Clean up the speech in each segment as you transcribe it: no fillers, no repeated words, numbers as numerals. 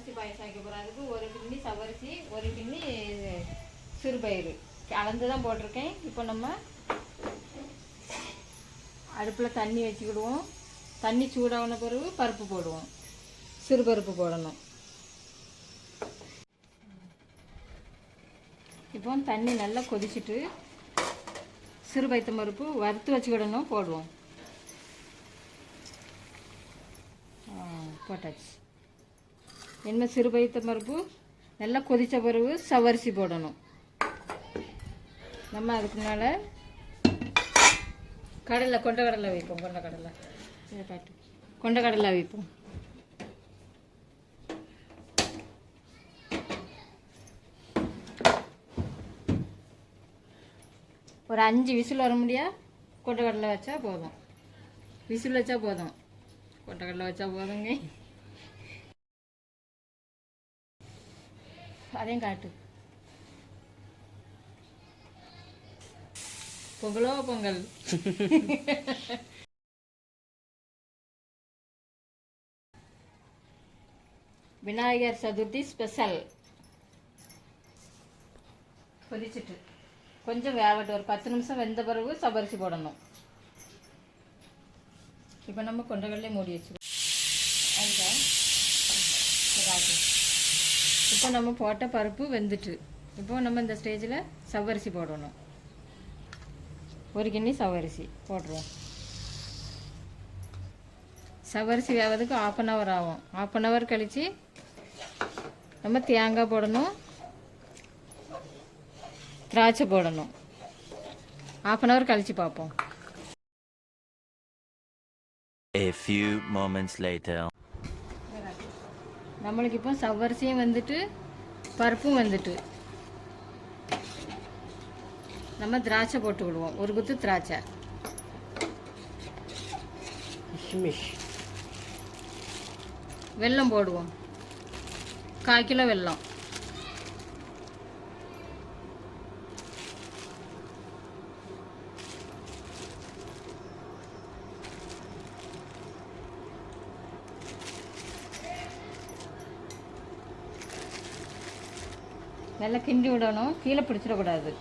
சவரிசி பாயசம் வைக்க போகிறோம். அதுக்கு ஒரு கிண்ணி சவரிசி, ஒரு கிண்ணி சிறுபயிறு அளந்து தான் போட்டிருக்கேன். இப்போ நம்ம அடுப்பில் தண்ணி வச்சுக்கிடுவோம். தண்ணி சூடான பிறகு பருப்பு போடுவோம். சிறுபருப்பு போடணும். இப்போ தண்ணி நல்லா கொதிச்சுட்டு சிறுபைத்தம் பருப்பு வறுத்து வச்சுக்கிடணும், போடுவோம். போட்டாச்சு. இனிமேல் சிறுபைத்தம் பருப்பு நல்லா கொதித்த பிறகு சவரிசி போடணும். நம்ம அதுக்கு மேலே கொண்டக்கடலை வைப்போம். கொண்டக்கடலை காட்டு கொண்டக்கடலை வைப்போம். ஒரு 5 விசில் வர முடியா கொண்டக்கடலை வச்சா போதும். விசில் வச்சா போதும். கொண்டக்கடலை வச்சா போதுங்க. அதையும் காட்டு. பொங்கலோ பொங்கல். விநாயகர் சதுர்த்தி ஸ்பெஷல். கொதிச்சுட்டு கொஞ்சம் வேகட்டும். ஒரு 10 நிமிஷம் வெந்த பிறகு சவரிசி போடணும். இப்போ நம்ம கொண்டக்கடலை மூடி வச்சுருக்கோம். இப்போ நம்ம போட்ட பருப்பு வெந்துட்டு, இப்போ நம்ம இந்த ஸ்டேஜில் சவரிசி போடணும். ஒரு கிண்ணி சவரிசி போட்டுருவோம். சவரிசி வேவதுக்கு 1/2 hour ஆகும். 1/2 hour கழித்து நம்ம தேங்காய் போடணும், திராட்சை போடணும். 1/2 hour கழித்து பார்ப்போம். A few moments later. நம்மளுக்கு இப்போ சவரிசியும் வந்துட்டு பருப்பும் வந்துட்டு நம்ம திராட்சை போட்டு விடுவோம். ஒரு குத்து திராட்சை. வெல்லம் போடுவோம். 1/4 கிலோ வெல்லம். நல்லா கிண்டி விடணும். கீழே பிடிச்சிடக்கூடாது.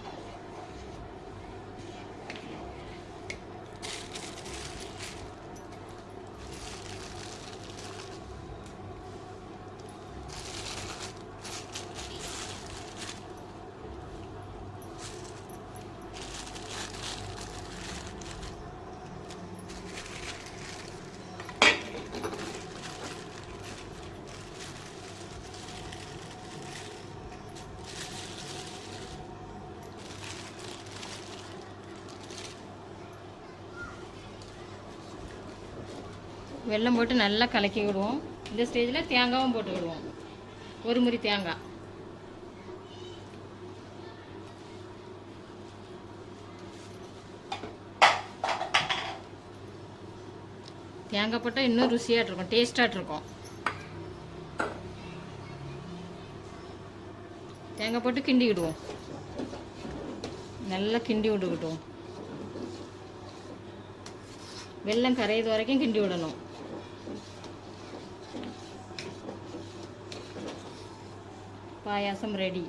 வெல்லம் போட்டு நல்லா கலக்கி விடுவோம். இந்த ஸ்டேஜில் தேங்காயும் போட்டு விடுவோம். ஒரு முறி தேங்காய். தேங்காய் போட்டால் இன்னும் ருசியாக இருக்கும், டேஸ்டாக இருக்கும். தேங்காய் போட்டு கிண்டி விடுவோம். நல்லா கிண்டி விட்டுக்கிட்டோம். வெல்லம் கரையிறது வரைக்கும் கிண்டி விடணும். பாயாசம் ரெடி.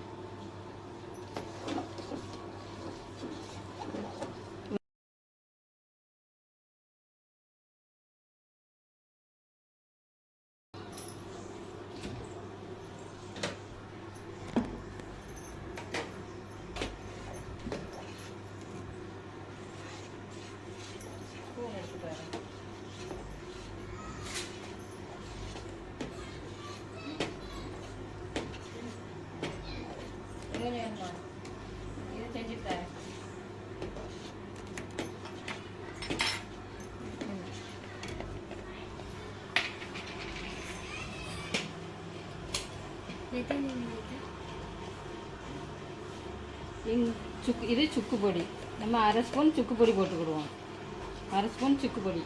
இது செஞ்சுட்டாரு. இது சுக்கு பொடி. நம்ம 1/2 ஸ்பூன் சுக்கு பொடி போட்டுக்கிடுவோம். 1/2 ஸ்பூன் சுக்கு பொடி.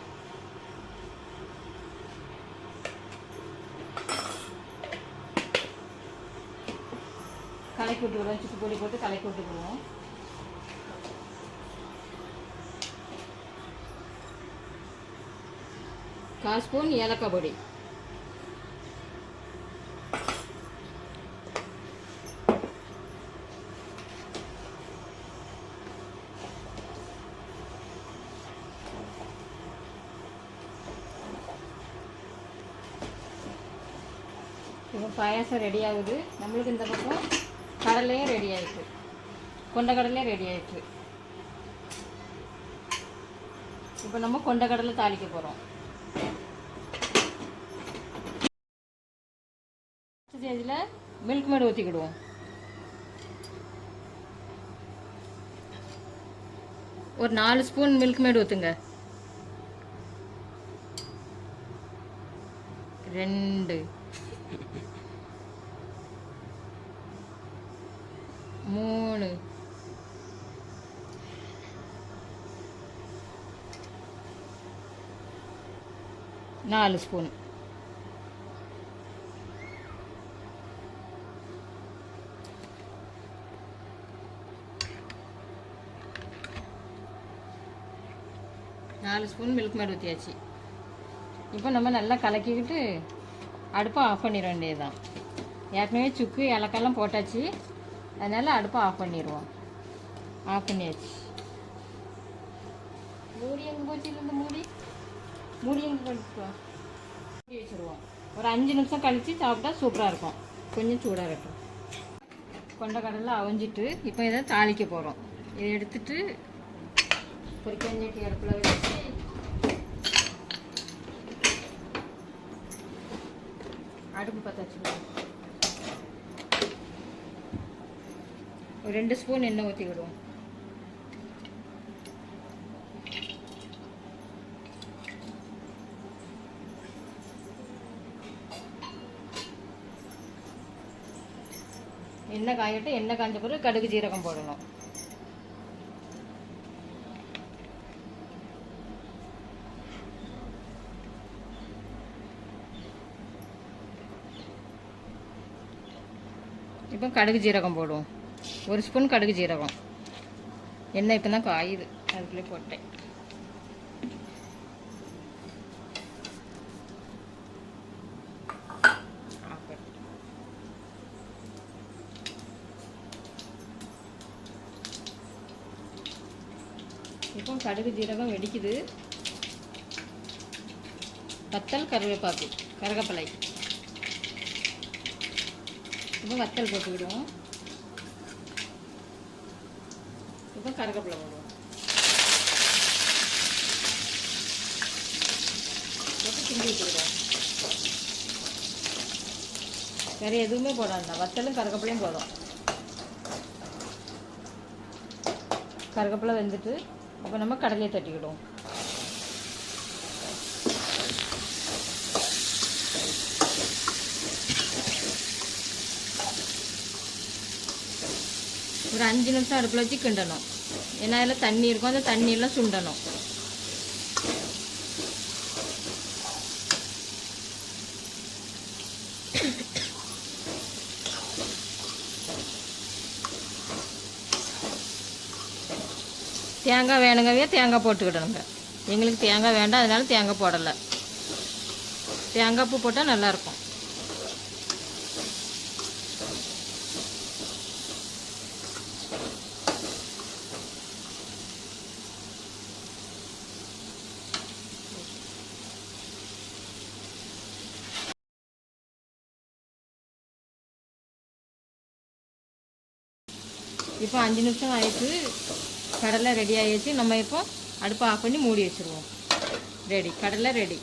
கலக்கி விட்டுக்கிடுவோம். சுக்கு பொடி போட்டு கலக்கி விட்டுக்கிடுவோம். கால் ஸ்பூன் ஏலக்காய் பொடி. இப்போ பாயாசம் ரெடி ஆகுது. நம்மளுக்கு இந்த பக்கம் கடலையும் ரெடி ஆயிட்டு, கொண்டக்கடலையும் ரெடி ஆயிட்டு. இப்போ நம்ம கொண்டக்கடலை தாளிக்க போகிறோம். ஸ்டேஜில் மில்க் மேட் ஊற்றிக்கிடுவோம். ஒரு 4 ஸ்பூன் மில்க் மேட் ஊற்றுங்க. 2 3 4 ஸ்பூன். மில்க் மேட் ஊற்றியாச்சு. இப்போ நம்ம நல்லா கலக்கிக்கிட்டு அடுப்பை ஆஃப் பண்ணிட வேண்டியதுதான். ஏற்கனவே சுக்கு ஏலக்காயெல்லாம் போட்டாச்சு, அதனால் அடுப்பை ஆஃப் பண்ணிடுவோம். ஆஃப் பண்ணியாச்சு. மூடி எங்கே போச்சு? இந்த மூடி எங்கே கழிச்சுக்குவோம், மூடி வச்சுருவோம். ஒரு 5 நிமிஷம் கழித்து சாப்பிட்டா சூப்பராக இருக்கும். கொஞ்சம் சூடாக இருக்கட்டும். கொண்டக்கடலை அவிஞ்சிட்டு இப்போ இதை தாளிக்க போகிறோம். இதை எடுத்துட்டு பொரிக்கஞ்சட்டி அடுப்பில் வச்சு அடுப்பு பற்ற வச்சுக்கணும். ஒரு 2 ஸ்பூன் எண்ணெய் ஊற்றி விடுவோம். எண்ணெய் காயட்டும். எண்ணெய் காய்ஞ்ச பிறகு கடுகு ஜீரகம் போடணும். இப்போ கடுகு ஜீரகம் போடுவோம். 1 ஸ்பூன் கடுகு ஜீரகம். எண்ணெய் இப்போ தான் காயுது, அதுக்குள்ளே போட்டேன். இப்போ கடுகு ஜீரகம் வெடிக்குது. வத்தல் கருவேப்பாக்கு கருகப்பிலை. இப்போ வத்தல் போட்டு விடுவோம். இப்போ கருவேப்பிலை போடுவோம். போட்டு கிண்டி விட்டுவிடுவோம். வேறு எதுவுமே போடாது, வத்தலும் கருவேப்பிலையும் போதும். கருவேப்பிலை வெந்துட்டு இப்போ நம்ம கடலையை தட்டிக்கிடுவோம். ஒரு 5 நிமிஷம் அடுப்பில் வச்சு கிண்டணும். ஏன்னா அதில் தண்ணி இருக்கும், அந்த தண்ணியெல்லாம் சுண்டணும். தேங்காய் வேணுங்கவே தேங்காய் போட்டுக்கிடணுங்க. எங்களுக்கு தேங்காய் வேண்டாம், அதனால தேங்காய் போடலை. தேங்காய் பூ போட்டால் நல்லாயிருக்கும். இப்போ 5 நிமிஷம் ஆயிடுச்சு. கடலை ரெடி ஆகிடுச்சு. நம்ம இப்போ அடுப்பை ஆஃப் பண்ணி மூடி வச்சுருவோம். ரெடி, கடலை ரெடி.